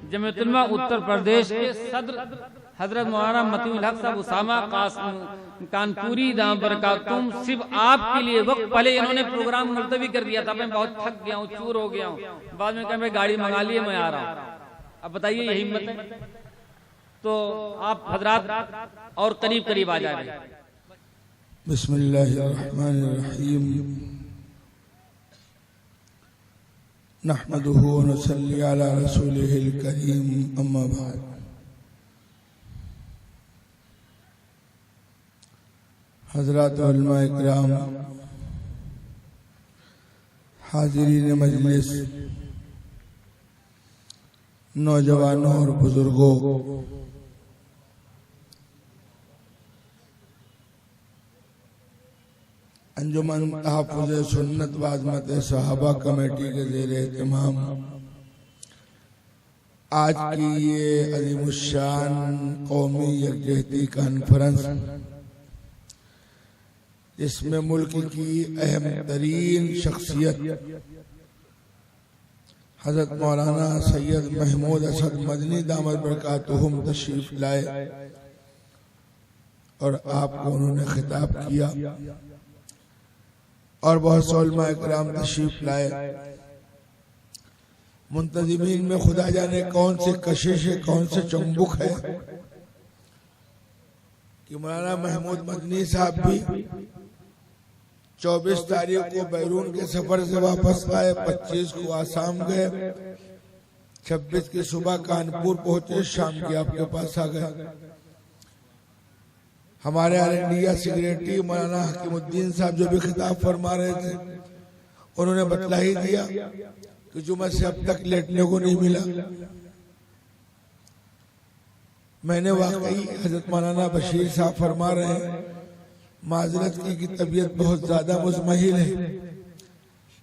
जमीयतुलमा उत्तर प्रदेश के सदर हजरत मौलाना मतीउल हक साहब उसामा कानपुरी दाम बरकातुम सिर्फ आपके लिए वक्त पहले इन्होंने प्रोग्राम मुलतवी कर दिया था। मैं बहुत थक गया हूँ, चूर हो गया हूँ, बाद में कहा मैं गाड़ी मंगा लिए, मैं आ रहा हूँ। अब बताइए यही हिम्मत है तो आप हजरात और करीब करीब आ जाए। बिस्मिल्लाहिर्रहमानिर्रहीम नहमदुहु व नसल्ली अला रसूलिहिल करीम अम्मा बाद। हज़रात उलमा इकराम, हाज़िरीन मजलिस, नौजवानों और बुजुर्गों, अंजुमन तहफ़्फ़ुज़ सुन्नत व अज़मत सहाबा कमेटी के ज़ेर एहतमाम आज की ये अज़ीमुश्शान कौमी यकजहती कॉन्फ्रेंस, इसमें मुल्क की अहम तरीन शख्सियत हज़रत मौलाना सैयद महमूद असद मदनी दामद बरकातुहुम तशरीफ लाए और आपको उन्होंने खिताब किया और बहुत से उलमा इकराम तशरीफ लाए। मुंतज़िमीन में खुदा जाने कौन से कशिश है, कौन से चुंबक है कि मौलाना महमूद मदनी साहब भी 24 तारीख को बैरून के सफर से वापस आए, 25 को आसाम गए, 26 की सुबह कानपुर पहुंचे, शाम की आपके पास आ गए। हमारे ऑल इंडिया सेक्रेटरी मौलाना हकीमुद्दीन साहब जो भी खिताब फरमा रहे थे, उन्होंने बतला ही दिया कि जुम्मे से अब तक लेटने को नहीं मिला। मैंने वाकई हजरत मौलाना बशीर साहब फरमा रहे हैं माजरत की तबीयत बहुत ज्यादा मुज़महिल है,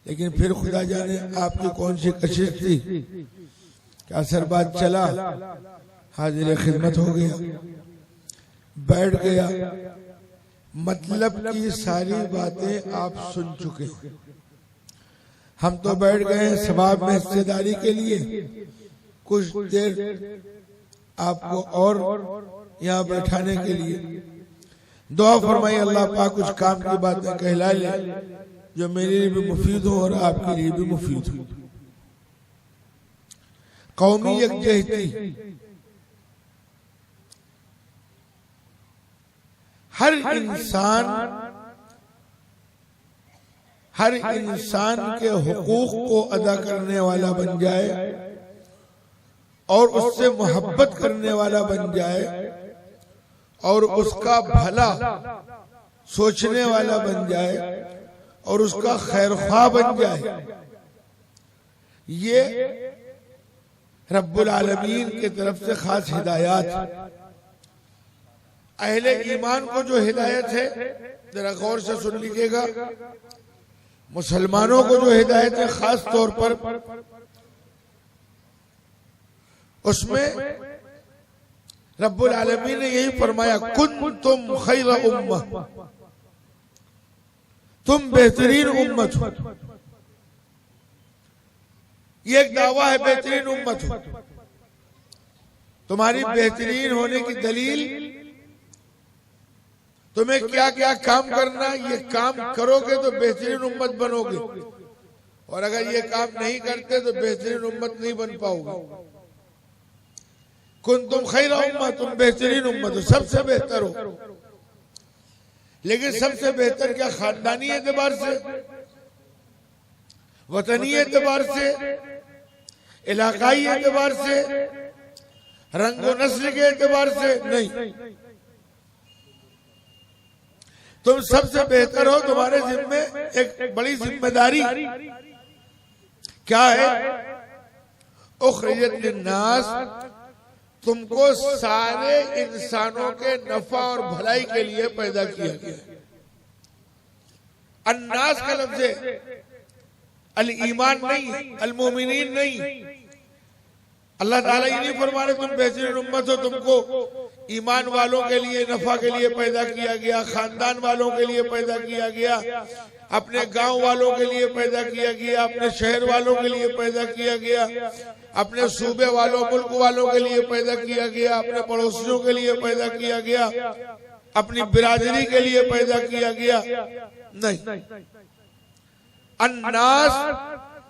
लेकिन फिर खुदा जाने आपकी कौन सी कशिश थी कि असर बाद चला, हाजिर खिदमत हो गया, बैठ गया। मतलब की सारी बातें आप सुन चुके, हम तो बैठ गए सवाब में हिस्सेदारी के लिए, कुछ देर आपको और यहाँ बैठाने के लिए। दुआ फरमाइए अल्लाह पाक कुछ काम की बातें कहला ले जो मेरे लिए भी मुफीद हो और आपके लिए भी मुफीद हो। कौमी यकजहती हर इंसान के हुकूक को अदा करने वाला बन जाए और उससे मोहब्बत करने वाला बन जाए और उसका भला सोचने वाला बन जाए और उसका खैरख्वाह बन जाए। ये रब्बुल आलमीन की तरफ से खास हिदायत। अहले ईमान को जो हिदायत है जरा गौर से सुन लीजिएगा। मुसलमानों को जो हिदायत है खास तौर पर, उसमें रब्बुल आलमीन ने यही फरमाया कुंतुम खैर उम्मा, तुम बेहतरीन उम्मत हो। ये एक दावा है बेहतरीन उम्मत हो। तुम्हारी बेहतरीन होने की दलील तुम्हें क्या क्या काम करना, ये काम करोगे तो बेहतरीन उम्मत बनोगे, और अगर ये काम नहीं करते तो बेहतरीन उम्मत नहीं बन पाओगे। कुंतुम खैर उम्मा, तुम बेहतरीन उम्मत हो, सबसे बेहतर हो। लेकिन सबसे बेहतर क्या खानदानी एतबार से, वतनी एतबार से, इलाकाई एतबार से, रंगो नस्ल के एतबार से नहीं। तुम सबसे बेहतर हो। तुम्हारे जिम्मे एक बड़ी जिम्मेदारी क्या है? उखरिजत लिन्नास, तुमको सारे इंसानों के नफा और भलाई के लिए पैदा किया गया। अन्नास का लफ्ज़ है, अल ईमान नहीं, अल मोमिनीन नहीं। अल्लाह ताला ये नहीं फरमा रहे तुम बेहतरीन उम्मत हो, तुमको ईमान वालों के लिए, नफा के लिए पैदा किया गया, खानदान वालों के लिए पैदा किया गया, अपने गांव वालों के लिए पैदा किया गया, अपने शहर वालों के लिए पैदा किया गया, अपने सूबे वालों, मुल्क वालों के लिए पैदा किया गया, अपने पड़ोसियों के लिए पैदा किया गया, अपनी बिरादरी के लिए पैदा किया गया। नहीं, अन्नास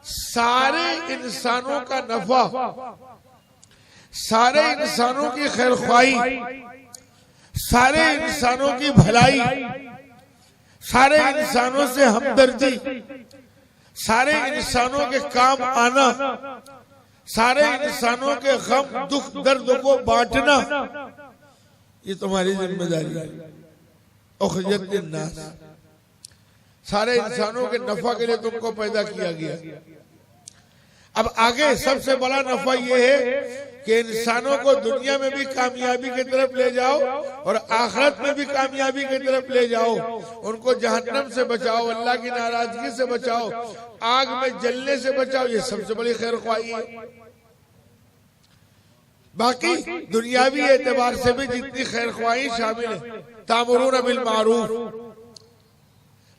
सारे इंसानों का नफा, सारे इंसानों की खैरख्वाही, सारे इंसानों की भलाई, सारे इंसानों से हमदर्दी, सारे इंसानों के काम आना, सारे इंसानों के गम दुख दर्द को बांटना, ये तुम्हारी जिम्मेदारी है। उखरिजत लिन्नास, सारे इंसानों के नफा के लिए तुमको पैदा किया गया। अब आगे सबसे बड़ा नफा ये है कि इंसानों को दुनिया में भी कामयाबी की तरफ ले जाओ और आखिरत में भी कामयाबी की तरफ ले जाओ। उनको जहन्नम से बचाओ, अल्लाह की नाराजगी से बचाओ, आग में जलने से बचाओ। ये सबसे बड़ी खैरख्वाही है। बाकी दुनियावी एतबार से भी जितनी खैरख्वाही शामिल है, तामुरून बिल मारूफ,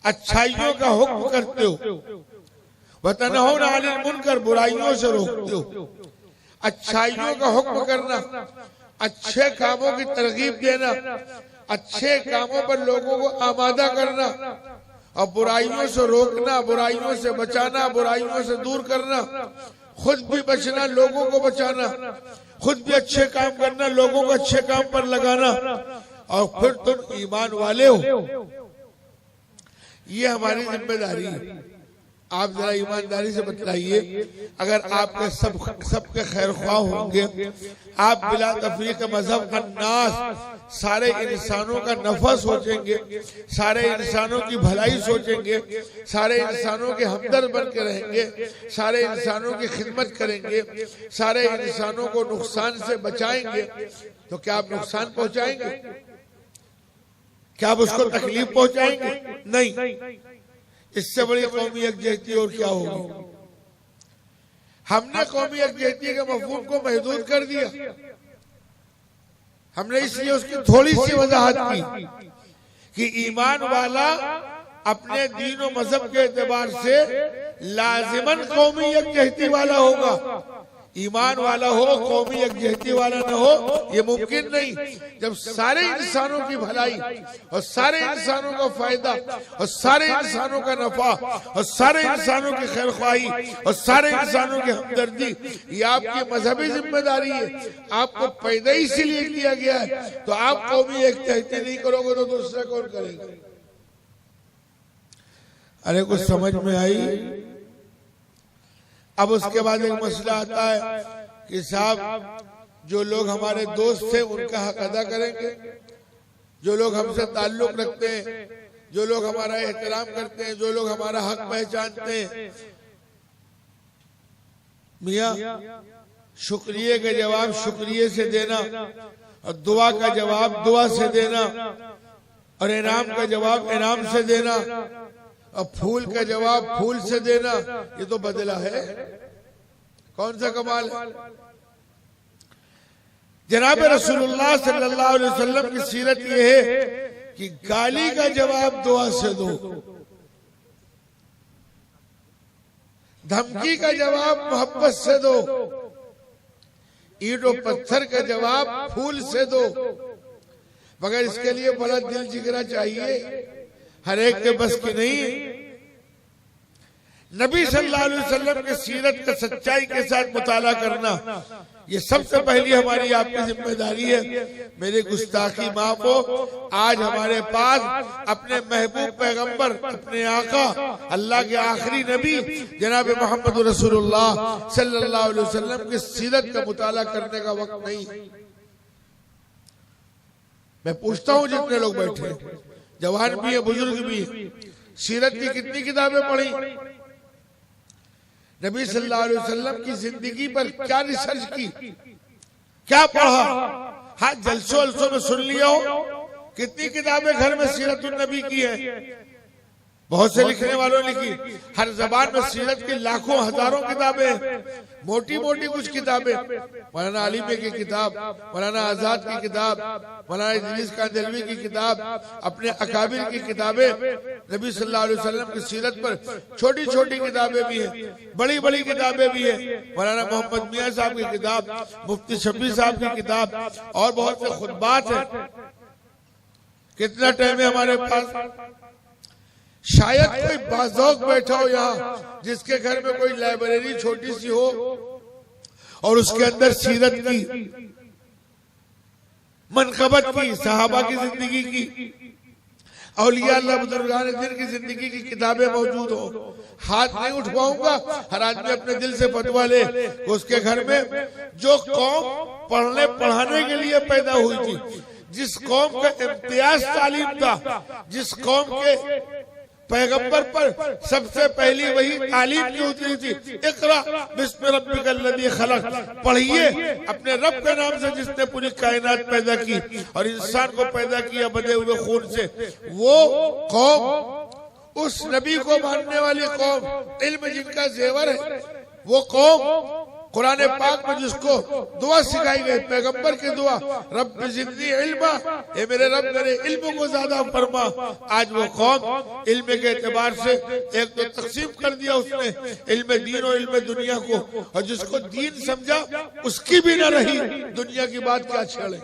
अच्छाइयों का हुक्म करते हो, वतनहौन अनिल मुनकर, बुराइयों से रोकते हो, अच्छाइयों का हुक्म करना, अच्छे कामों की तरगीब देना, अच्छे कामों पर लोगों को आमादा करना और बुराइयों से रोकना, बुराइयों से बचाना, बुराइयों से दूर करना, खुद भी बचना, लोगों को बचाना, खुद भी अच्छे काम करना, लोगों को अच्छे काम पर लगाना, और फिर तुम ईमान वाले हो। ये हमारी जिम्मेदारी है। आप जरा ईमानदारी से बतलाइए, अगर आपके सबके खैरख्वाह होंगे, आप बिला तफरीक मजहब अन्नास सारे इंसानों का नफा सोचेंगे, सारे इंसानों की भलाई सोचेंगे, सारे इंसानों के हमदर्द बन के रहेंगे, सारे इंसानों की खिदमत करेंगे, सारे इंसानों को नुकसान से बचाएंगे, तो क्या आप नुकसान पहुंचाएंगे? क्या आप उसको तकलीफ पहुंचाएंगे? नहीं। इससे बड़ी कौमी यकजहती और क्या होगी? हमने कौमी यकजहती के मफहूम को महदूद कर दिया। हमने इसलिए उसकी थोड़ी सी वजाहत की कि ईमान वाला अपने दीन और मजहब के एतबार से लाजिमन कौमी यकजहती वाला होगा। ईमान वाला हो, कौमी यकजहती वाला न हो, ये मुमकिन नहीं। जब सारे इंसानों की भलाई और सारे इंसानों का फायदा और सारे इंसानों का नफा और सारे इंसानों की खैरख्वाही और सारे इंसानों की हमदर्दी ये आपकी मजहबी जिम्मेदारी है, आपको पैदा इसीलिए किया गया है, तो आप कौमी यकजहती नहीं करोगे तो दूसरा कौन करेगा? अरे कुछ समझ में आई? अब उसके बाद एक मसला आता है कि साहब जो लोग हमारे दोस्त थे उनका हक अदा करेंगे, जो लोग हमसे ताल्लुक रखते हैं, जो लोग हमारा एहतराम करते हैं, जो लोग हमारा हक पहचानते हैं, मियाँ शुक्रिया का जवाब शुक्रिया से देना और दुआ का जवाब दुआ से देना और इनाम का जवाब इनाम से देना और फूल का जवाब फूल से देना, ये तो बदला है। कौन सा कमाल है? जनाब रसूलुल्लाह सल्लल्लाहु अलैहि वसल्लम की सीरत ये है कि गाली का जवाब दुआ से दो, धमकी का जवाब मोहब्बत से दो, ईंट और पत्थर का जवाब फूल से दो, मगर इसके लिए बड़ा दिल जिगरा चाहिए, हर एक के बस की नहीं। नबी सल्लल्लाहु अलैहि वसल्लम के सीरत का सच्चाई के साथ मुताला करना ये सबसे पहली हमारी आपकी जिम्मेदारी है। मेरे गुस्ताखी माफ हो, आज हमारे पास अपने महबूब पैगंबर, अपने आका, अल्लाह के आखिरी नबी जनाब मोहम्मद रसूलुल्लाह सल्लल्लाहु अलैहि वसल्लम की सीरत का मुताला करने का वक्त नहीं। मैं पूछता हूँ जितने लोग बैठे, जवान भी है, बुजुर्ग भी है, सीरत की कितनी किताबें पढ़ी? नबी सल्लल्लाहु अलैहि वसल्लम की जिंदगी पर क्या रिसर्च की, क्या पढ़ा? हाँ, जलसों में सुन लिया हो, कितनी किताबें घर में सीरतुन नबी की है? बहुत से लिखने वालों ने लिखी। हर जबान में सीरत की लाखों हजारों किताबें हैं, मोटी मोटी कुछ किताबें, मौलाना अली में की किताब, मौलाना आजाद की किताब, मौलाना इदरीस कांदलवी की किताब, अपने अकाबिर की किताबें, नबी सल्लल्लाहु अलैहि वसल्लम की सीरत पर छोटी छोटी किताबें भी हैं, बड़ी बड़ी किताबें भी हैं, मौलाना मोहम्मद मियां साहब की किताब, मुफ्ती शफी साहब की किताब, और बहुत से खुतबात हैं। कितना टाइम है हमारे पास? शायद कोई बाज़ौक बैठा हो यहाँ जिसके घर में कोई लाइब्रेरी छोटी सी हो और उसके अंदर सीरत की, मनकबत की, सहाबा की जिंदगी की, औलिया अल्लाह बुजुर्गान दिन की जिंदगी की किताबें मौजूद हो। हाथ नहीं उठवाऊंगा, हर आदमी अपने दिल से फतवा ले। उसके घर में जो कौम पढ़ने पढ़ाने के लिए पैदा हुई थी, जिस कौम का इम्तियाज तालीम था, जिस कौम के पैगंबर पर सबसे पहली वही तालीम की उतरी थी, इकरा बिस्मि रब्बिकल लज़ी खलक, पढ़िए अपने रब के नाम से जिसने पूरी कायनात पैदा की और इंसान को पैदा किया बदे हुए खून से। वो कौम, उस नबी को मानने वाली कौम, इल्म जिनका जेवर है, वो कौम कुरान पाक में जिसको दुआ सिखाई गई, पैगंबर की दुआ, रब्बि ज़िदनी इल्मा, ए मेरे रब मेरे इल्म को ज्यादा फरमा। आज वो कौम इल्म के एतबार से एक तो तकसीम कर दिया उसने इल्म दीन और इल्म दुनिया को, और जिसको दीन समझा उसकी भी न रही। दुनिया की बात क्या छेड़े,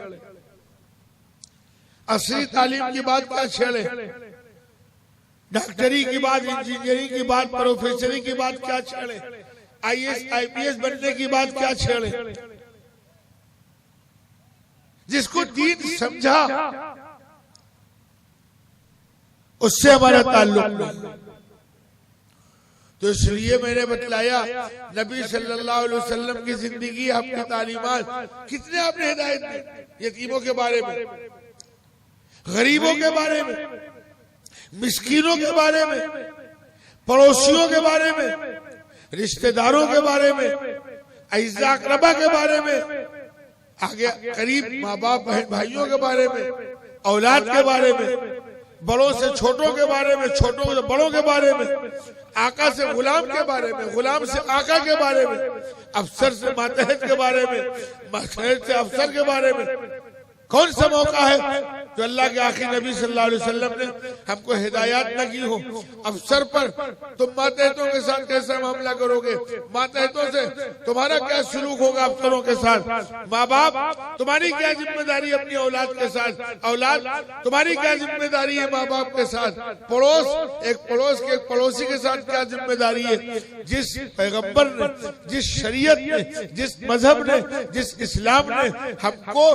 असली तालीम की बात क्या छेड़े, डॉक्टरी की बात, इंजीनियरिंग की बात, प्रोफेसरी की बात क्या छेड़े, IAS IPS बनने की बात क्या छेड़े। जिसको दीन समझा उससे हमारा ताल्लुक नहीं। तो इसलिए मैंने बतलाया नबी सल्लल्लाहु अलैहि वसल्लम की जिंदगी, आपकी तालीमात, कितने आपने हिदायत दी यतीमों के बारे में, गरीबों के बारे में, मिस्कीनों के बारे में, पड़ोसियों के बारे में, रिश्तेदारों के बारे में, अइज़ा अक़रबा के बारे में, आगे करीब माँ बाप बहन भाइयों के बारे में, औलाद के बारे में, बड़ों से छोटों के बारे में, छोटों से बड़ों के बारे में, आका से गुलाम के बारे में, गुलाम से आका के बारे में, अफसर से मातहत के बारे में, मातहत से अफसर के बारे में। कौन सा मौका है जो अल्लाह के आखिरी नबी सल्लल्लाहु अलैहि वसल्लम ने हमको हिदायत न की हो। अफसर पर तुम मातहतों के साथ कैसा मामला करोगे, मातहतों से तुम्हारा क्या सलूक होगा अफसरों के साथ, माँ बाप तुम्हारी क्या जिम्मेदारी अपनी औलाद के साथ, औलाद तुम्हारी क्या जिम्मेदारी है माँ बाप के साथ, पड़ोस एक पड़ोस के पड़ोसी के साथ क्या जिम्मेदारी है। जिस पैगम्बर ने, जिस शरीयत ने, जिस मजहब ने, जिस इस्लाम ने हमको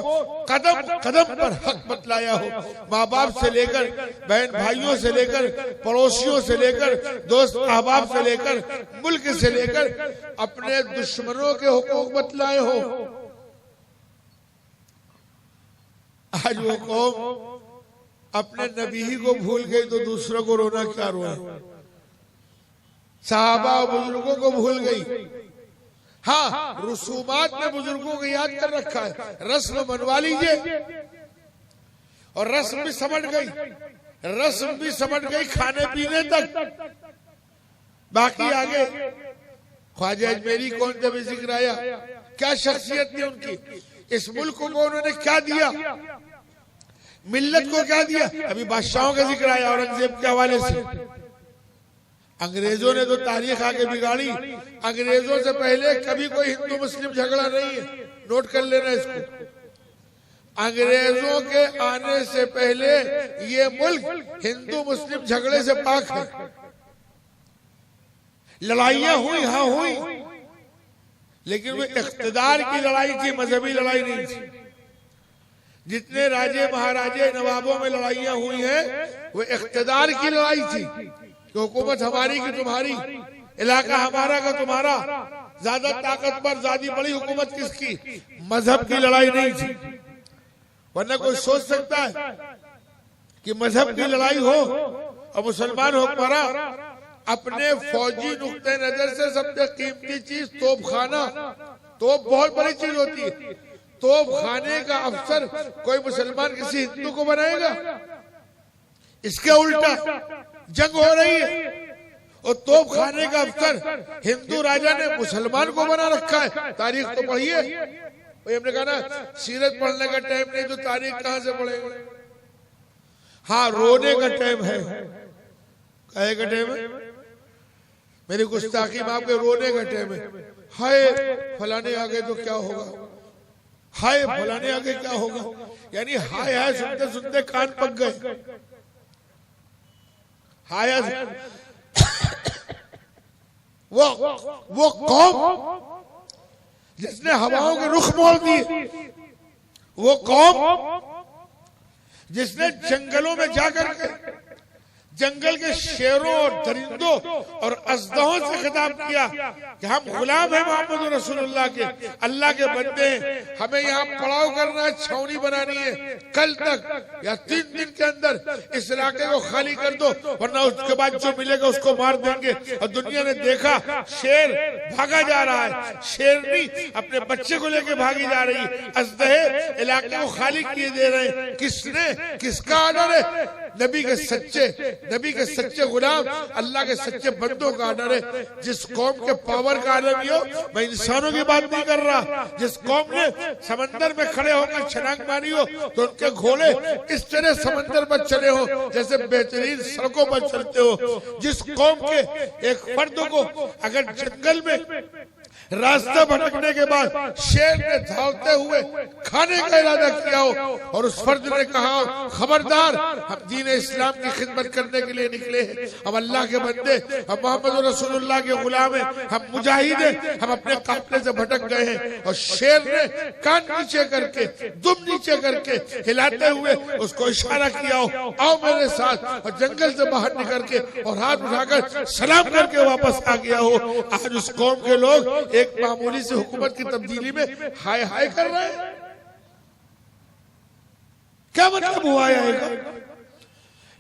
कदम कदम पर हक बतलाया हो, माँ बाप से लेकर, बहन भाइयों से लेकर, पड़ोसियों से लेकर, दोस्त अहबाब से लेकर, मुल्क से लेकर, अपने दुश्मनों के हुकूक बतलाए हो। आज वो कौम अपने नबी ही को भूल गई तो दूसरों को रोना क्या रोए। सहाबा और बुजुर्गों को भूल गई। हाँ, रसूमात में बुजुर्गों को याद कर रखा है, रस्म बनवा लीजिए, और रस्म भी समझ गई, रस्म भी समझ गई खाने पीने तक। बाकी आगे ख्वाजा अजमेरी कौन सा भी जिक्र आया, क्या शख्सियत थी उनकी, इस मुल्क को उन्होंने क्या दिया, मिल्लत को क्या दिया। अभी बादशाहों का जिक्र आया औरंगजेब के हवाले से। अंग्रेजों ने तो तारीख आगे बिगाड़ी। अंग्रेजों से पहले कभी कोई हिंदू मुस्लिम झगड़ा नहीं है, नोट कर लेना इसको। अंग्रेजों के आने से पहले ये मुल्क हिंदू मुस्लिम झगड़े से पाक है। लड़ाइयां हुई, हाँ हुई, लेकिन वो इख्तिदार की लड़ाई थी, मजहबी लड़ाई नहीं थी। जितने राजे महाराजे नवाबों में लड़ाइयां हुई हैं वो इख्तिदार की लड़ाई थी कि हुकूमत हमारी की तुम्हारी, इलाका हमारा का तुम्हारा, ज्यादा ताकतवर ज्यादा बड़ी हुकूमत किसकी, मजहब की लड़ाई नहीं थी। वरना कोई सोच सकता है कि मजहब की लड़ाई हो और मुसलमान हुक्मरां अपने फौजी नुक्ते नजर से सबसे कीमती चीज तोप खाना, तोप बहुत बड़ी चीज होती है, तोप खाने का अफसर कोई मुसलमान किसी हिंदू को बनाएगा। इसके उल्टा जंग हो रही है और तोप खाने का अफसर हिंदू राजा ने मुसलमान को बना रखा है। तारीख तो पढ़िए भाई, हमने कहा ना सीरत पढ़ने का टाइम नहीं तो तारीख कहां से पढ़ेंगे। हाँ, रोने का टाइम है, कहे का टाइम है, मेरी गुस्ताखी माफ के, रोने का टाइम है। हाय फलाने आ गए तो क्या होगा, हाय फलाने आ गए क्या होगा, यानी हाय हाय सुनते सुनते कान पक गए। हाय वो कौम जिसने हवाओं के रुख मोड़ दिए, वो कौम जिसने जंगलों में जाकर के जंगल के शेरों और दरिंदों और अजदहों से खिताब किया कि हम गुलाम हैं मोहम्मद रसूलुल्लाह के, अल्लाह के बंदे हैं, हमें यहाँ पड़ाव करना है, छावनी बनानी है, कल तक या 3 दिन के अंदर इस इलाके को खाली कर दो वरना उसके बाद जो मिलेगा उसको मार देंगे। और दुनिया ने देखा शेर भागा जा रहा है, शेरनी अपने बच्चे को लेकर भागी जा रही है, अजदहे इलाके को खाली किए दे रहे हैं। किसने, किसका ऑर्डर है? नबी के सच्चे गुलाम, अल्लाह के सच्चे बंदों का ऑर्डर है। जिस कौम के पावर का आलम हो, मैं इंसानों की बात नहीं कर रहा, जिस कौम ने समंदर में खड़े होकर छलांग मारी हो तो उनके घोड़े इस तरह समंदर पर चले हो जैसे बेहतरीन सड़कों पर चलते हो। जिस कौम के एक फर्द को अगर जंगल में रास्ता भटकने के बाद शेर ने धावते हुए खाने का इरादा किया हो और उस फर्द ने कहा खबरदार, हम दीन इस्लाम की खिदमत करने के लिए निकले हैं, हम अल्लाह के बंदे, हम मोहम्मद रसूलुल्लाह के गुलाम हैं, हम मुजाहिद हैं, हम अपने काफिले से भटक गए हैं। और शेर ने कान नीचे करके, दुम नीचे करके हिलाते हुए उसको इशारा किया हो, आओ मेरे साथ, और जंगल से बाहर निकल के और हाथ उठाकर सलाम करके वापस आ गया हो। आज उस कौम के लोग एक मामूली से हुकूमत की तब्दीली में हाय हाय कर रहे हैं। क्या मतलब हुआ है?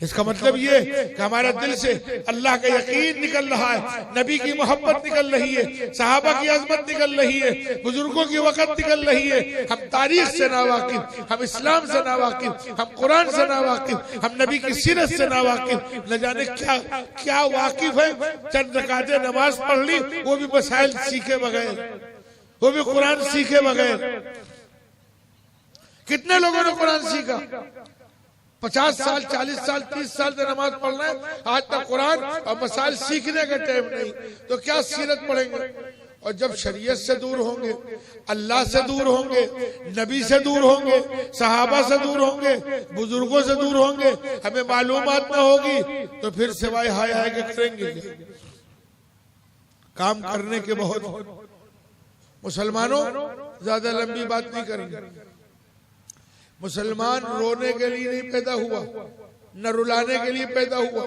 इसका मतलब ये कि हमारे दिल से अल्लाह का यकीन निकल रहा है, नबी की मोहब्बत निकल रही है, सहाबा की अजमत निकल रही है, बुजुर्गों की वक़्त निकल रही है। हम तारीख से नावाकिफ, हम इस्लाम से नावाकिफ, हम कुरान से नावाकिफ, हम नबी की सीरत से नावाकिफ, न जाने क्या क्या वाकिफ है। चंद रकातें नमाज पढ़ ली, वो भी मसाइल सीखे बगैर, वो भी कुरान सीखे बगैर। कितने लोगों ने कुरान सीखा? 50 साल, 40 साल, 30 साल से नमाज पढ़ना है, आज तक कुरान और मसाइल सीखने का टाइम नहीं, तो क्या सीरत पढ़ेंगे? और जब शरीयत से दूर होंगे, अल्लाह से दूर होंगे, नबी से दूर होंगे, सहाबा से दूर होंगे, बुजुर्गों से दूर होंगे, हमें मालूमात न होगी, तो फिर सिवाय हाय हाय के करेंगे काम करने के बहुत। मुसलमानों, ज्यादा लंबी बात नहीं करेंगे। मुसलमान रोने के लिए नहीं पैदा हुआ, न रुलाने के लिए पैदा हुआ।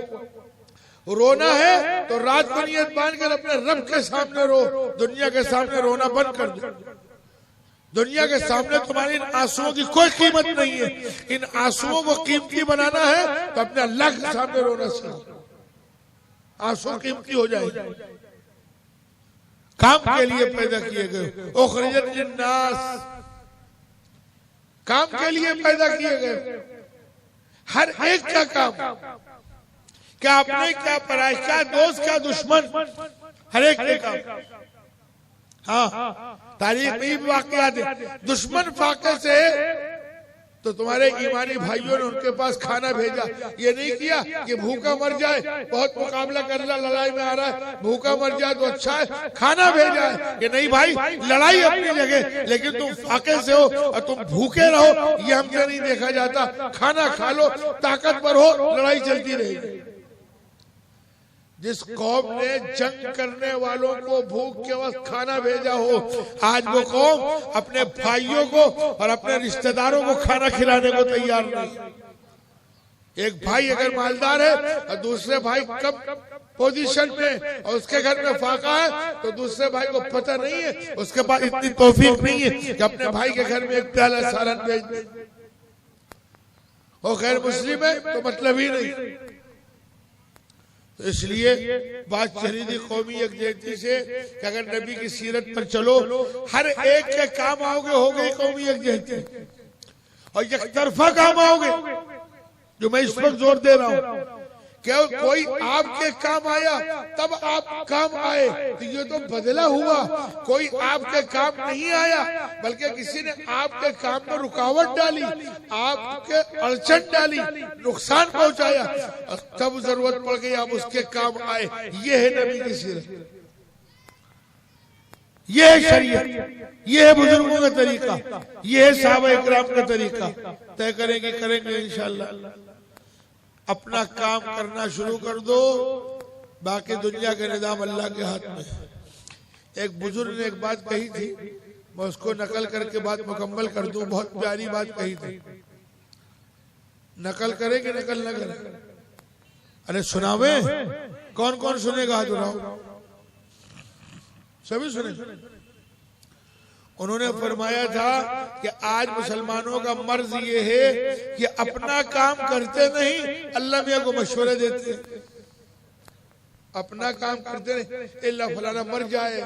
रोना है तो रात को नियत बांधकर अपने रब के सामने रो, दुनिया के सामने रोना बंद कर दो। दुनिया के सामने तुम्हारी इन आंसुओं की कोई कीमत नहीं है। इन आंसुओं को कीमती बनाना है तो अपने अल्लाह के सामने रोना सीखो, आंसू कीमती हो जाएगी। काम के लिए पैदा किए गए, उखरिजत लिन्नास, काम के लिए पैदा किए गए। हर एक का काम, क्या अपने, क्या पराये, क्या दोस्त, क्या दुश्मन, हर एक के काम। हाँ, तारीख में ही वाकयात है। दुश्मन फाके से तो तुम्हारे ईमानी भाइयों ने उनके पास खाना भेजा, ये नहीं किया कि भूखा मर जाए, बहुत मुकाबला कर रहा, लड़ाई में आ रहा है, भूखा मर जाए तो अच्छा है, खाना भेजा है कि नहीं भाई, लड़ाई अपनी जगह, लेकिन तुम फाके से हो और तुम भूखे रहो, ये हमसे नहीं देखा जाता। खाना खा लो, ताकतवर हो, लड़ाई चलती रहेगी। जिस कौम ने जंग करने वालों को भूख के वक्त खाना भेजा हो, आज वो कौम अपने भाइयों को और अपने रिश्तेदारों को खाना खिलाने को तैयार नहीं। एक भाई अगर मालदार है और दूसरे भाई कम पोजीशन में और उसके घर में फाका है, तो दूसरे भाई को पता नहीं है, उसके पास इतनी तौफीक नहीं है कि अपने भाई के घर में एक प्याला सालन भेज दे। वो गैर मुस्लिम है तो मतलब ही नहीं। तो इसलिए बात चली थी कौमी यकजहती से कि अगर नबी की सीरत पर चलो, हर एक के काम आओगे, हो गई कौमी यकजहती। और एक तरफा काम आओगे, जो मैं इस पर जोर दे रहा हूं क्या कोई आपके काम आया तब आप काम आए, तो ये तो बदला हुआ। कोई आपके काम नहीं आया बल्कि किसी ने आपके काम में रुकावट डाली, आपके अड़चन डाली, नुकसान पहुंचाया, तब जरूरत पड़ गई आप उसके काम आए। ये है नबी की सीरत, ये है शरीयत, ये है बुजुर्गों का तरीका, ये है सहाबा इकराम का तरीका। तय करेंगे इंशाअल्लाह। अपना काम करना शुरू कर दो, बाकी दुनिया का निजाम अल्लाह के हाथ में। एक बुजुर्ग ने एक बात कही थी, मैं उसको नकल करके बात मुकम्मल कर दूं। बहुत प्यारी बात कही थी। नकल करेंगे, नकल न करें? अरे सुनावे, कौन कौन सुनेगा? हाथ उठाओ, सभी सुने। उन्होंने फरमाया था कि आज मुसलमानों का मर्ज ये है कि अपना काम करते नहीं, अल्लाह मियां को मशवरे देते। अपना काम करते नहीं, इल्ला फलाना मर जाए,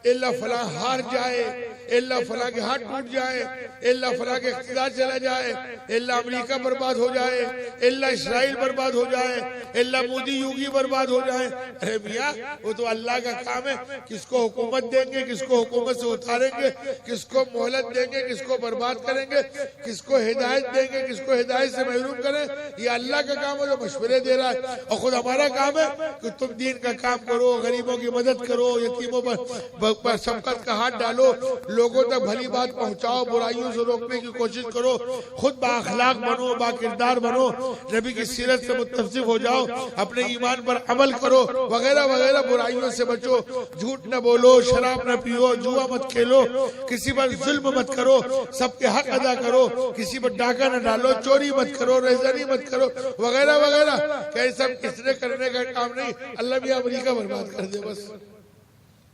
इल्ला फला हार जाए, इल्ला फला के हाथ टूट जाए, इल्ला फला के इख्तियार चला जाए, इल्ला अमेरिका बर्बाद हो जाए, इल्ला इस्राइल बर्बाद हो जाए, इल्ला मोदी योगी बर्बाद हो जाए। अरे मियाँ, वो तो अल्लाह का काम है। किसको हुकूमत देंगे, किसको हुकूमत से उतारेंगे, किसको मोहलत देंगे, किसको बर्बाद करेंगे, किसको हिदायत देंगे, किसको हिदायत से महरूम करें, ये अल्लाह का काम है जो मशवरे दे रहा है। और खुद हमारा काम है कि तुम दीन का काम करो, गरीबों की मदद करो, यतीमों पर शफकत का हाथ डालो, लोगों तक भली बात पहुंचाओ, बुराइयों से रोकने की कोशिश करो, खुद बाअखलाक बनो, बाकिरदार बनो, नबी की सीरत से मुत्तसिफ हो जाओ, अपने ईमान पर अमल करो, वगैरह वगैरह। बुराइयों से बचो, झूठ न बोलो, शराब न पियो, जुआ मत खेलो, किसी पर जुल्म मत करो, सबके हक अदा करो, किसी पर डाका न डालो, चोरी मत करो, रेज़नी मत करो, वगैरह वगैरह। क्या सब इसने करने का काम नहीं, अल्लाह भी अमेरिका बर्बाद कर दे बस,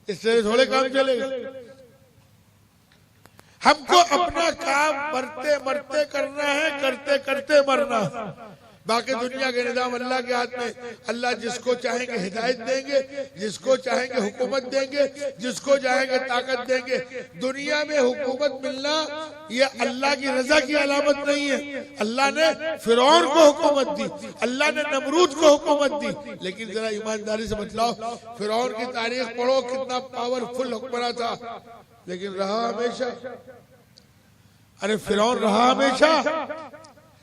इससे थोड़े काम चलेगा। हमको अपना काम मरते मरते करना है, करते करते मरना। बाकी दुनिया के निजाम अल्लाह के हाथ में। अल्लाह जिसको चाहेंगे हिदायत देंगे, जिसको चाहेंगे हुकूमत देंगे, जिसको चाहेंगे ताकत देंगे। दुनिया में हुकूमत मिलना ये अल्लाह की रजा की अलामत नहीं है। अल्लाह ने फिरौन को हुकूमत दी, अल्लाह ने नमरूद को हुकूमत दी, लेकिन जरा ईमानदारी से बतलाओ, फिरौन की तारीख पढ़ो, कितना पावरफुल हुक्मरान था, लेकिन रहा हमेशा। अरे फिरौन रहा हमेशा,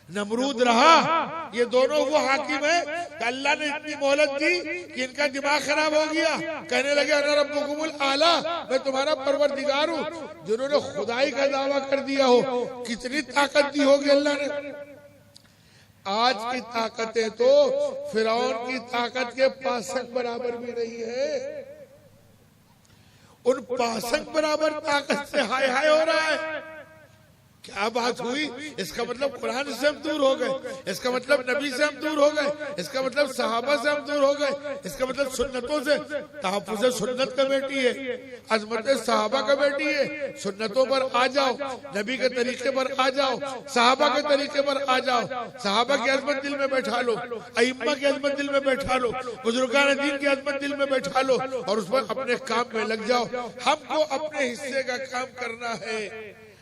नमरूद रहा। ये दोनों वो हाकिम है कि अल्लाह ने इतनी मोहलत दी कि इनका दिमाग खराब हो गया। कहने लगे अना रब्बुकुमुल आला, मैं तुम्हारा परवरदिगार हूँ। जिन्होंने खुदाई का दावा कर दिया हो, कितनी ताकत दी होगी अल्लाह ने। आज की ताकतें तो फिरौन की ताकत के पासक बराबर भी नहीं है। उन पासक बराबर ताकत से हाय हाय हो रहा है। क्या बात हुई? इसका मतलब कुरान से हम दूर हो गए, इसका मतलब नबी से हम दूर हो गए, इसका मतलब सहाबा से हम दूर हो गए, इसका मतलब सुन्नतों से। तहफ़्फ़ुज़ सुन्नत कमेटी है, अज़मत सहाबा कमेटी है। सुन्नतों पर आ जाओ, नबी के तरीके पर आ जाओ, सहाबा के तरीके पर आ जाओ। सहाबा की अज़मत दिल में बैठा लो, अइम्मा की अज़मत दिल में बैठा लो, बुजुर्गान दीन की अज़मत दिल में बैठा लो, और उस पर अपने काम में लग जाओ। हमको अपने हिस्से का काम करना है,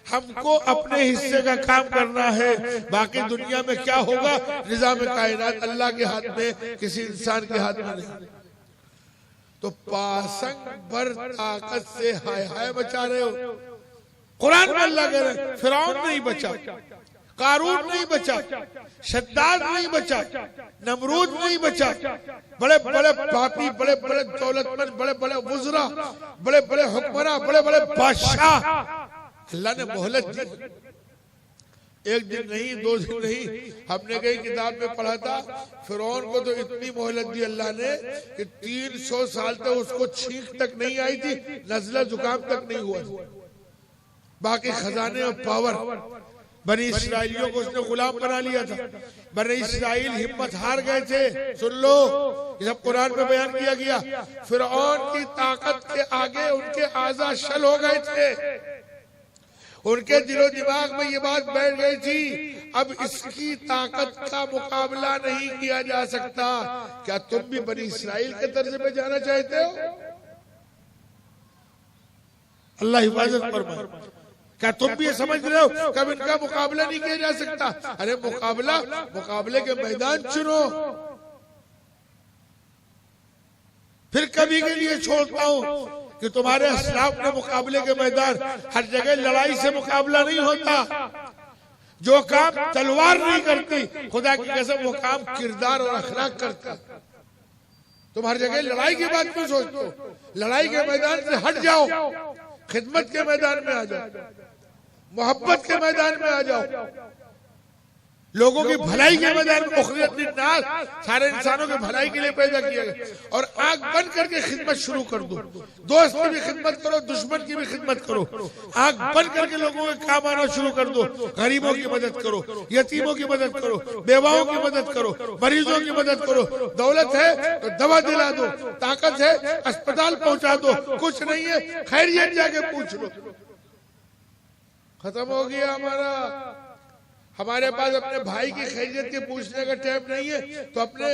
हमको अपने हिस्से का काम करना है। बाकी दुनिया में क्या होगा, निजाम कायनात अल्लाह के हाथ में, किसी इंसान के हाथ में नहीं। तो पासंग भर ताकत से हाय हाय मचा रहे हो। कुरान में अल्लाह कह रहे हैं फिरौन नहीं बचा, कारून नहीं बचा, शद्दाद नहीं बचा, नमरूद नहीं बचा। बड़े बड़े पापी, बड़े बड़े दौलतमंद, बड़े बड़े वुज़रा, बड़े बड़े हुक्मरान, बड़े बड़े बादशाह अल्लाह ने मोहलत दी। एक दिन नहीं, 2 दिन नहीं, हमने कई किताब में पढ़ा था, फिरौन को तो इतनी मोहलत दी अल्लाह ने कि 300 साल तक उसको छींक तक नहीं आई थी, नज़ला जुकाम तक नहीं हुआ था। बाकी खजाने और पावर, बनी इस्राइलियों को उसने गुलाम बना लिया था। बनी इस्राइल हिम्मत हार गए थे। सुन लो, ये सब कुरान में बयान किया गया। फिरौन की ताकत के आगे उनके आज़ा शल हो गए थे। उनके दिलो दिमाग में ये बात बैठ गई थी, अब इसकी ताकत का मुकाबला नहीं किया जा सकता। क्या तुम भी बनी इस्राइल के तर्ज पे जाना चाहते हो? अल्लाह हिफाजत फरमाए। क्या तुम भी ये समझ रहे हो कब इनका मुकाबला नहीं किया जा सकता? अरे मुकाबले के मैदान चुनो, फिर कभी के लिए छोड़ता हूँ कि तुम्हारे असलाफ के मुकाबले के मैदान हर जगह लड़ाई से मुकाबला नहीं होता। जो काम तलवार नहीं करती, खुदा की कसम वो काम किरदार और अखलाक करता। तुम हर जगह लड़ाई की बात क्यों सोचते हो? लड़ाई के मैदान से हट जाओ, खिदमत के मैदान में आ जाओ, मोहब्बत के मैदान में आ जाओ, लोगों की भलाई के मैदान में। उखरियत लिन्नास, सारे इंसानों के भलाई के लिए पैदा किया गया। और आंख बंद करके खिदमत शुरू कर दो। दोस्त की भी खिदमत करो, दुश्मन की भी खिदमत करो। आंख बंद करके लोगों के काम आना शुरू कर दो। गरीबों की मदद करो, यतीमों की मदद करो, बेवाओं की मदद करो, मरीजों की मदद करो। दौलत है तो दवा दिला दो, ताकत है अस्पताल पहुंचा दो, कुछ नहीं है खैरियत जाके पूछ लो। खत्म हो गया हमारे पास अपने भाई की खैरियत के पूछने का टाइम नहीं है, तो अपने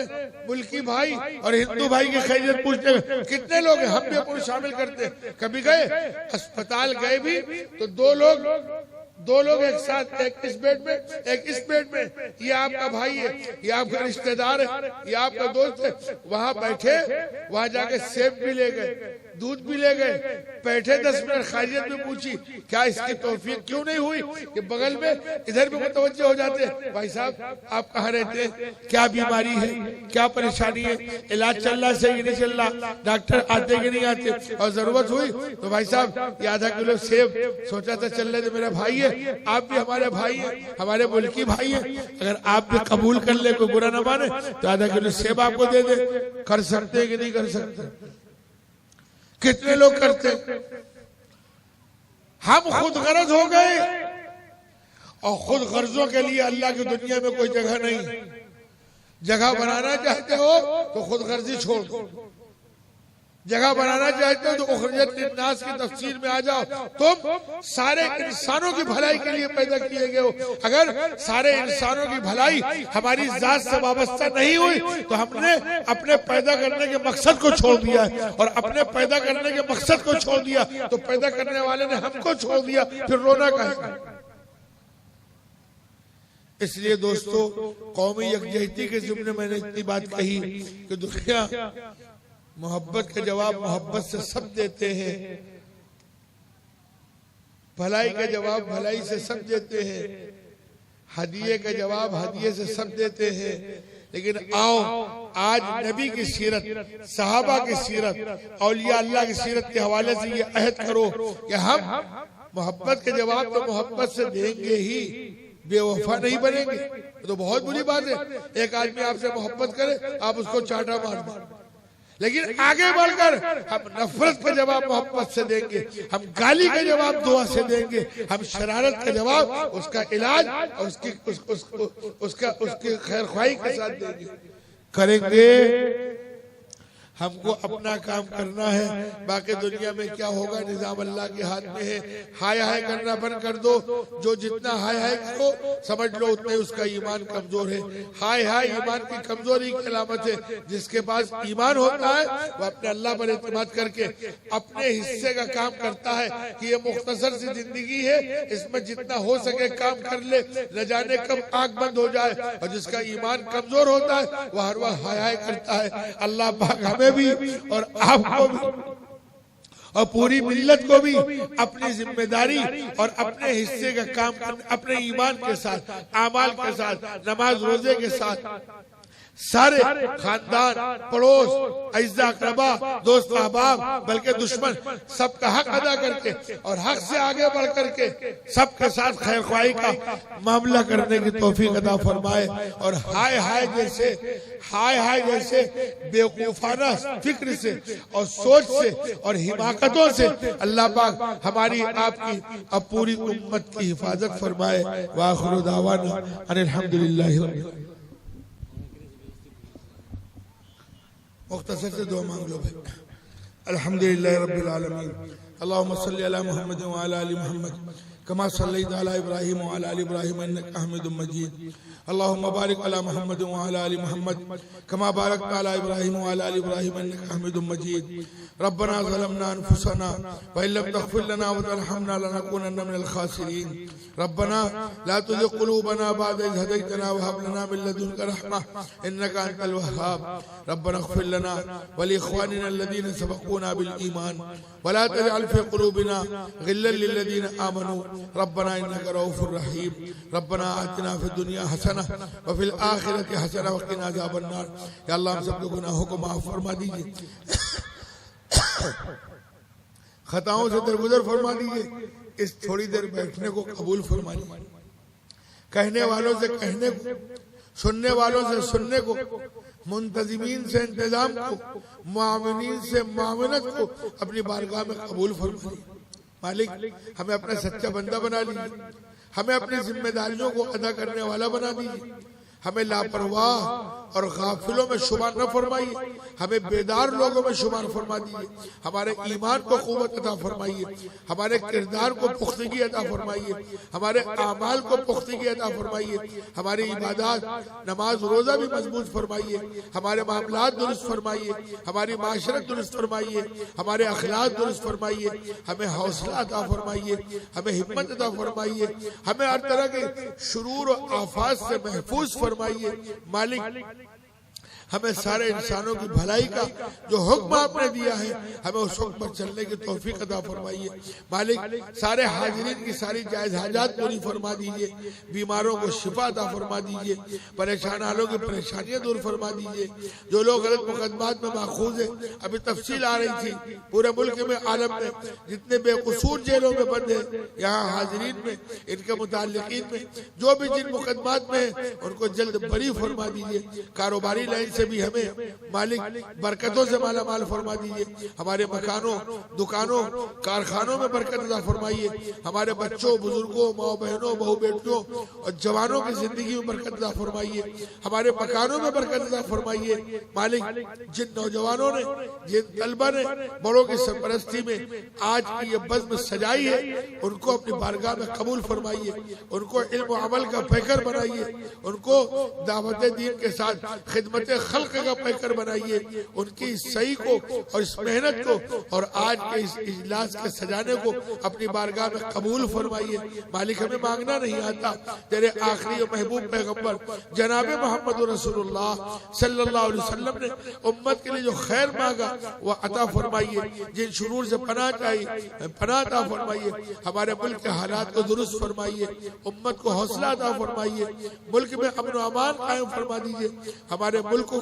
मुल्की भाई और हिंदू भाई की खैरियत पूछने का कितने लोग हैं, हम भी अपने शामिल करते हैं। कभी गए अस्पताल गए भी तो दो लोग एक साथ, एक इस बेड में एक इस बेड में, ये आपका भाई है, ये आपका रिश्तेदार है, ये आपका दोस्त है, वहां बैठे, वहां जाके सेब भी ले गए, दूध भी ले गए, बैठे 10 मिनट खैरियत में पूछी, क्या इसकी तौफीक क्यों नहीं हुई कि बगल में इधर भी मुतवज्जो हो जाते। भाई साहब आप कहाँ रहते हैं, क्या बीमारी है, क्या परेशानी है, इलाज चल रहा सही नहीं चल रहा, डॉक्टर आते कि नहीं आते, और जरूरत हुई तो भाई साहब ये आधा किलो सेब, सोचा था चल रहे थे, मेरा भाई है, आप भी हमारे भाई हैं, हमारे मुल्की भाई हैं, अगर आप भी कबूल कर ले, कोई बुरा ना माने, तो आधा किलो सेब आपको दे दे। कर सकते हैं कि नहीं कर सकते? कितने लोग करते? हम खुद गर्ज हो गए, और खुद गर्जों के लिए अल्लाह की दुनिया में कोई जगह नहीं। जगह बनाना चाहते हो तो खुद गर्जी छोड़ दो, जगह बनाना चाहते हो तो उखरियत लिन्नास की तफसीर में आ जाओ। तुम सारे इंसानों की भलाई के लिए पैदा किए गए हो। अगर सारे इंसानों की भलाई हमारी जात से वाबस्ता नहीं हुई तो हमने अपने पैदा करने के मकसद को छोड़ दिया है, और अपने पैदा करने के मकसद को छोड़ दिया तो पैदा करने वाले ने हमको छोड़ दिया, फिर रोना कहेगा। इसलिए दोस्तों, कौमी यकजहती के ज़िम्मे मैंने इतनी बात कही कि दुनिया मोहब्बत का जवाब मोहब्बत से सब देते हैं, भलाई का जवाब भलाई से सब देते हैं, हदिये का जवाब हदिये से सब देते हैं। लेकिन आओ आज नबी की सीरत, सहाबा की सीरत, औलिया अल्लाह की सीरत के हवाले से ये अहद करो कि हम मोहब्बत के जवाब तो मोहब्बत से देंगे ही, बेवफा नहीं बनेंगे। तो बहुत बुरी बात है, एक आदमी आपसे मोहब्बत करे, आप उसको चाटा मार दें, लेकिन आगे बढ़कर हम नफरत का जवाब मोहब्बत से देंगे, हम गाली का जवाब दुआ से देंगे, हम शरारत का जवाब उसका इलाज और उसकी खैरख्वाही के साथ देंगे, करेंगे। हमको अपना काम करना है, बाकी दुनिया में क्या होगा निजाम अल्लाह के हाथ में है। हाय हाय करना बंद कर दो, जो जितना हाय हाय करो समझ लो उतना उसका ईमान कमजोर है। हाय हाय ईमान की कमजोरी की अलामत है। जिसके पास ईमान होता है वो अपने अल्लाह पर एतमाद करके अपने हिस्से का काम करता है कि ये मुख्तसर सी जिंदगी है, इसमें जितना हो सके काम कर ले, न जाने कब आंख बंद हो जाए। और जिसका ईमान कमजोर होता है वह हर वक्त हाय हाय करता है। अल्लाह पाक हमें भी और आपको भी और पूरी मिल्लत को भी अपनी जिम्मेदारी और अपने हिस्से का काम अपने ईमान के साथ, आमाल के साथ, नमाज रोजे के साथ, सारे खानदान, पड़ोस, अज़्ज़ा अक़रबा, दोस्त अहबाब, बल्कि दुश्मन, सबका हक अदा करके और हक से आगे बढ़ करके सबके साथ खैरख्वाही का मामला करने की तौफीक अदा फरमाए। और हाय हाय जैसे बेवकूफाना फिक्र से और सोच से और हिमाकतों से अल्लाह पाक हमारी आपकी अब पूरी उम्मत की हिफाजत फरमाए। वाखिरु दावाना अनिल हम्दुलिल्लाहि। मुख्तसर से दुआ मांग लो भाई। अल्हम्दुलिल्लाह रब्बिल आलमीन, अल्लाहुम्मा सल्ली अला मुहम्मद व अला आलि मुहम्मद कमा सल्लैता अला इब्राहीम व अला आलि इब्राहीम इन्नका हमीदुम मजीद। अल्लाहुम्मा बारिक अला मुहम्मद व अला आलि मुहम्मद कमा बारकता अला इब्राहीम व अला आलि इब्राहीम इन्नका हमीदुम मजीद। रब्बना ज़लमना अनफुसना व इन लम तग़फिर लना व तरहमना लनकूनन्न मिनल खासिरीन। रब्बना ला तुज़िग़ क़ुलूबना बअद इज़ हदैतना व हब लना मिन लदुनका रहमह इन्नका अंतल वह्हाब। रब्बना इग़फिर लना व लिइख़वानिना अल्लज़ीना सबक़ूना बिल ईमान व ला तजअल फ़ी क़ुलूबिना ग़िल्लन लिल्लज़ीना आमनू रब्बना इन्नका रऊफ़ुर रहीम। रब्बना आतिना फ़िद दुनिया हसनह व फ़िल आखिरति हसनह व क़िना अज़ाबन नार। या अल्लाह हम सबके गुनाहों को माफ़ फरमा दीजिए, खताओं से दरगुजर फरमा दीजिए। इस थोड़ी देर बैठने को कबूल फरमा लीजिए। कहने वालों से कहने को, सुनने वालों से सुनने को, मुंतजिमीन से इंतजाम को, मुआमिनीन से मुआमनत को अपनी बारगाह में कबूल फरमा लीजिए। मालिक हमें अपना सच्चा बंदा बना लीजिए, हमें अपनी जिम्मेदारियों को अदा करने वाला बना दीजिए। हमें लापरवाह और गाफिलों में शुमार न फरमाइए, हमें बेदार लोगों में शुमार फरमा दीजिए। हमारे ईमान को क़ुव्वत अता फरमाइए, हमारे किरदार को पुख्तगी अता फरमाइए, हमारे आमाल को पुख्तगी अता फरमाइए, हमारी इबादत नमाज रोजा भी मजबूत फरमाइए, हमारे मामलात दुरुस्त फरमाइए, हमारी माशरत दुरुस्त फरमाइए, हमारे अखलाक दुरुस्त फरमाइए, हमें हौसला अता फरमाइए, हमें हिम्मत अता फरमाइए, हमें हर तरह के शुरूर और आफात से महफूज फरमाइए। मालिक हमें सारे इंसानों की भलाई का जो हुक्म आपने दिया है हमें उस हुक्म पर चलने की तौफीक अता फरमाइए। मालिक सारे हाजिरीन की सारी जायज़ हाजात पूरी फरमा दीजिए, बीमारों को शिफा अता फरमा दीजिए, परेशान हालों की परेशानियां दूर फरमा दीजिए। जो लोग गलत मुकदमात में माखूज है, अभी तफसील आ रही थी पूरे मुल्क में आलम में जितने बेकसूर जेलों में बंद है, यहाँ हाजिरीन में इनके मुताल्लिकीन में जो भी जिन मुकदमात में है उनको जल्द बरी फरमा दीजिए। कारोबारी लाइन से भी हमें मालिक बरकतों से माला माल फरमा दीजिए। हमारे मकानों, दुकानों, कारखानों में बरकत अता फरमाइए। हमारे बच्चों, बुजुर्गों, माँ बहनों, बहू बेटियों और जवानों की जिंदगी में बरकत अता फरमाइए। हमारे मकानों में बरकत अता फरमाइए। मालिक जिन नौजवानों ने, जिन तलबा ने बड़ों की सरपरस्ती में आज की ये बज़्म सजाई है उनको अपनी बारगाह में कबूल फरमाइए, उनको इल्म व अमल का पैकर बनाइए, उनको दावत दीन के साथ खिदमत खल्क का पैकर बनाइए। उनकी सही को और इस मेहनत को और आज के इस इजलास के सजाने को अपनी बारगाह में कबूल फरमाइए। मालिक हमें मांगना नहीं आता, तेरे आखिरी और महबूब पैगंबर जनाब मोहम्मद रसूलुल्लाह सल्लल्लाहु अलैहि वसल्लम ने उम्मत के लिए जो खैर मांगा वह अता फरमाइए। जिन शुरूर से पनाह चाहिए पनाह अता फरमाइए। हमारे मुल्क के हालात को दुरुस्त फरमाइए, उम्मत को हौसला अता फरमाइए, मुल्क में अमन व अमान कायम फरमा दीजिए। हमारे मुल्क को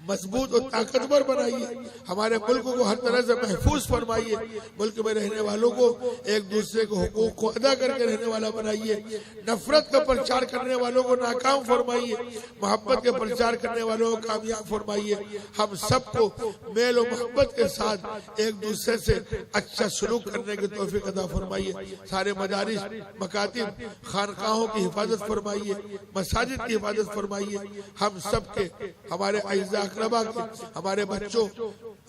मजबूत और ताकतवर बनाइए, हमारे मुल्क को हर तरह से महफूज फरमाइए। मुल्क में रहने वालों को एक दूसरे के हुकूक को अदा करके रहने वाला बनाइए। नफरत का प्रचार करने वालों को नाकाम फरमाइए, मोहब्बत के प्रचार करने वालों को कामयाब फरमाइए। हम सबको मेल और मोहब्बत के साथ एक दूसरे से अच्छा सलूक करने की तौफीक अता फरमाइए। सारे मदारिस, मकातिब, खानकाहों की हिफाजत फरमाइए, मसाजिद की हिफाजत फरमाइए। हम सबके, हमारे अज़ा अक़रबा के, हमारे बच्चों,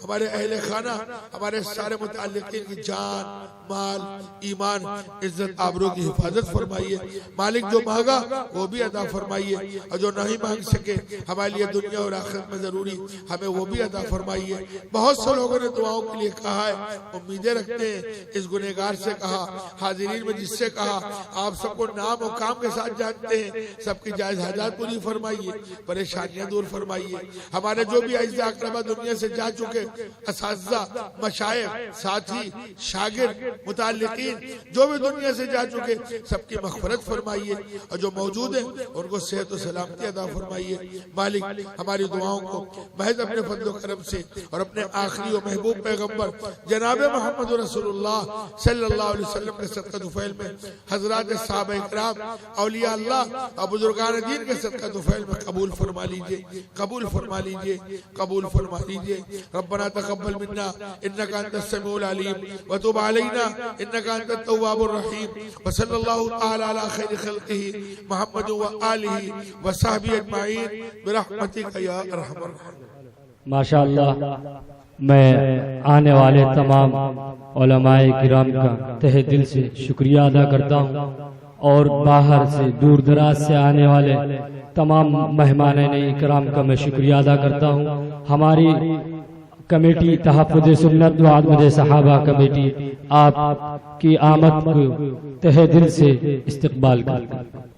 हमारे अहले खाना, हमारे सारे मुताल्लिकीन की जान, माल, ईमान, इज्जत, आबरू की हिफाजत फरमाइए। मालिक जो मांगा वो भी अदा फरमाइए और जो नहीं मांग सके हमारे लिए दुनिया और आखिरत में जरूरी हमें वो भी अदा फरमाइए। बहुत से लोगों ने दुआओं के लिए कहा है, उम्मीदें रखते हैं। इस गुनहगार से कहा, हाजिरीन में जिससे कहा, आप सबको नाम और काम के साथ जानते हैं, सबकी जायज हाजात पूरी फरमाइए, परेशानियां दूर फरमाइए। हमारे जो भी अज़ा अक़रबा दुनिया से जा चुके, असातिज़ा, मशाइख़, साथी, शागिर्द, मुताल्लिकीन जो भी दुनिया से जा चुके सबकी मग़फ़िरत फरमाइए और जो मौजूद है उनको सेहत और सलामती अता फरमाइए। मालिक हमारी दुआओं को महज अपने फज़्ल व करम से और अपने आखिरी और महबूब पैगंबर जनाब मोहम्मद रसूलुल्लाह सल्लल्लाहु अलैहि वसल्लम के सदक़ा तुफ़ैल में, हज़रात सहाबा इकराम, औलिया अल्लाह और बुजुर्गान दीन के सदक़ा तुफ़ैल में कबूल फरमा लीजिए, कबूल फरमा लीजिए, कबूल फरमा लीजिए। रब्बना तक़ब्बल मिन्ना इन्नका अंतस समीउल अलीम व तुब अलैना इन्नका अंतत तव्वाबुर रहीम व सल्लल्लाहु तआला अला खैरि खल्क़िही मुहम्मद व आलिही व सहबिही अजमाईन बिरहमतिका या अरहमर राहिमीन। माशाअल्लाह, मैं आने वाले तमाम उलमाए किराम का तहे दिल से शुक्रिया अदा करता हूँ और बाहर से दूर दराज से आने वाले तमाम मेहमानान इकराम का मैं शुक्रिया अदा करता हूँ। हमारी कमेटी तहफ़्फ़ुज़ सुन्नत व आदम सहाबा कमेटी आप की आमद को तहे दिल से इस्तकबाल करती है।